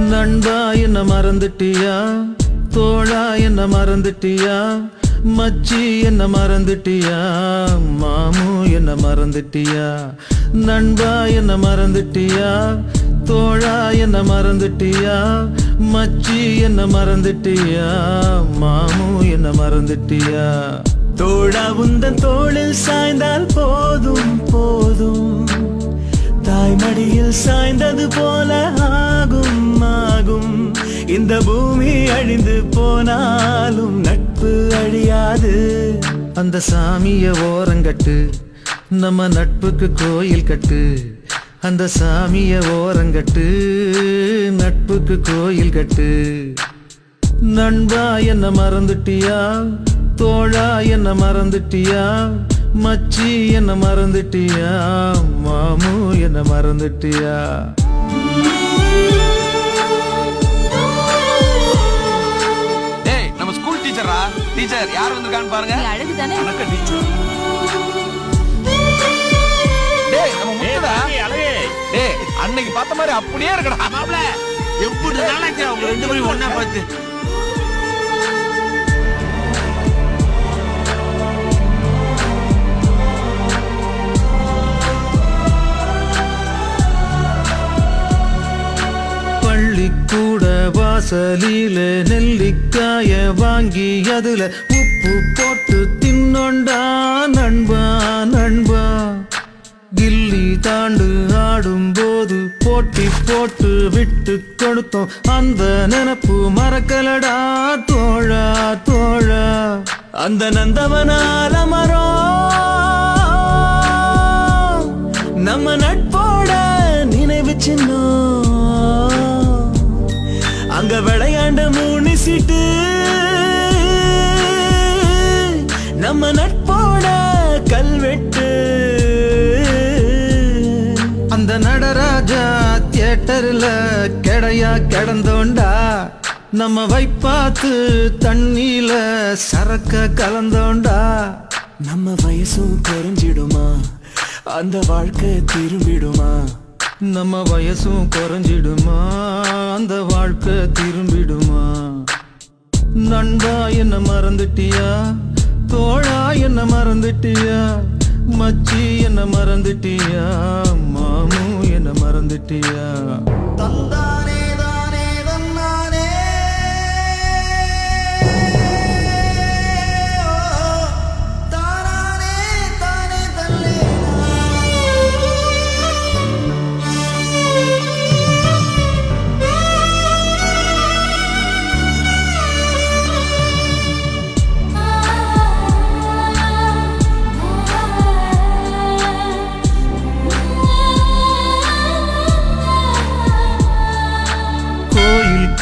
நண்பா என்ன மறந்துட்டியா, தோழா என்ன மறந்துட்டியா, மச்சி என்ன மறந்துட்டியா, மாமு என்ன மறந்துட்டியா. நண்பா என்ன மறந்துட்டியா, தோழா என்ன மறந்துட்டியா, மச்சி என்ன மறந்துட்டியா, மாமு என்ன மறந்துட்டியா. தோழா உந்தன் தோளில் சாய்ந்தால் போதும் போதும், தாய்மடியில் சாய்ந்தது போல ஆகும் ஆகும். இந்த பூமி அழிந்து போனாலும் நட்பு அழியாது. அந்த சாமிய ஓரங்கட்டு, நம்ம நட்புக்கு கோயில் கட்டு. அந்த சாமிய ஓரங்கட்டு, நட்புக்கு கோயில் கட்டு. நண்பா என்ன மறந்துட்டியா, தோழா என்ன மறந்துட்டியா, மச்சி என்ன மறந்துட்டியா, மாமு என்ன மறந்துட்டியா. டேய் நம்ம ஸ்கூல் டீச்சரா, டீச்சர் யார் வந்திருக்கான்னு பாருங்க. அழகு தானே. வணக்கம் டீச்சர். டேய் நம்ம முத்துடா. டேய் அன்னைக்கு பார்த்த மாதிரி அப்படியே இருக்கடா. மாப்ள எப்படி நாளாச்சு அவங்க ரெண்டு பேரும் ஒண்ணா பார்த்து. பள்ளிக்கூட வாசலில நெல்லிக்காய வாங்கி அதுல உப்பு போட்டு தின்னொண்டா நண்பா நண்பா. கில்லி தாண்டு ஆடும்போது போட்டி போட்டு விட்டு கொடுத்தோம், அந்த நினப்பு மறக்கலடா தோழா தோழா. அந்த நந்தவனால மரம் நம்ம நட்போட நினைவு சின்னம். அங்க விளையாண்ட மூணு சீட்டு நம்ம நட்போட கல்வெட்டு. அந்த நடராஜா தியேட்டர்ல கெடையா கிடந்தோண்டா, நம்ம வைப்பாத்து தண்ணியில சரக்க கலந்தோண்டா. நம்ம வயசும் குறைஞ்சிடுமா, அந்த வாழ்க்கை திரும்பிடுமா. நம்ம வயசும் குறைஞ்சிடுமா, அந்த வாழ்க்கை திரும்பிடுமா. நண்பா என்ன மறந்துட்டியா, தோழா என்ன மறந்துட்டியா, மச்சி என்ன மறந்துட்டியா, மாமு என்ன மறந்துட்டியா. தந்தானே தானே தந்தானே தானே தானே தல்லே.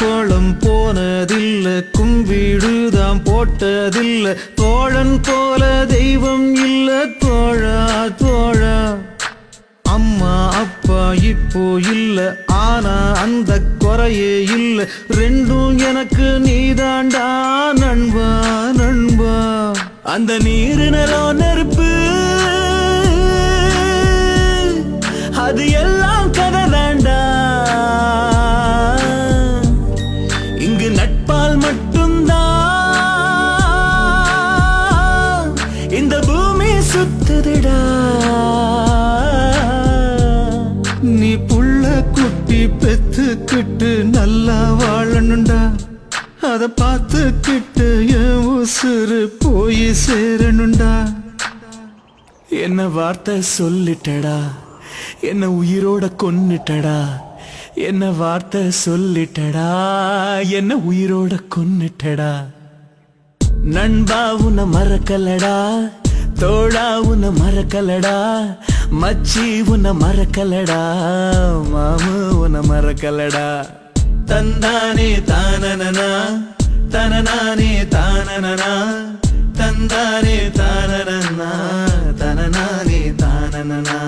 கோலம் போனதில்ல, கும்பிடுதான் போட்டதில்ல, தோழன் போல தெய்வம் இல்ல தோழா தோழா. அம்மா அப்பா இப்போ இல்ல, ஆனா அந்த குறையே இல்ல, ரெண்டும் எனக்கு நீதாண்டா நண்பா நண்பா. அந்த நீரு நிலம் நெருப்பு அது எல்லாம் கதை தாண்டா. இங்கு நட்பால் மட்டும்தான் இந்த பூமி சுத்துதுடா. நீ புள்ள குட்டி பெத்துக்கிட்டு நல்லா வாழணுண்டா, அத பார்த்துக்கிட்டு என் உசுறு போய் சேரணுண்டா. என்ன வார்த்தை சொல்லிட்டடா, என்ன உயிரோட கொன்னுட்டடா. என்ன வார்த்தை சொல்லிட்டடா, என்ன உயிரோட கொன்னுட்டடா. நண்பா உன்னை மறக்கலடா, தோழா உன்னை மறக்கலடா, மச்சி உன்னை மறக்கலடா, மாமு உன்னை மறக்கலடா. தந்தானே தானனனா தனனானே தானனனா, தந்தானே தானனனா தனனானே தானனனா.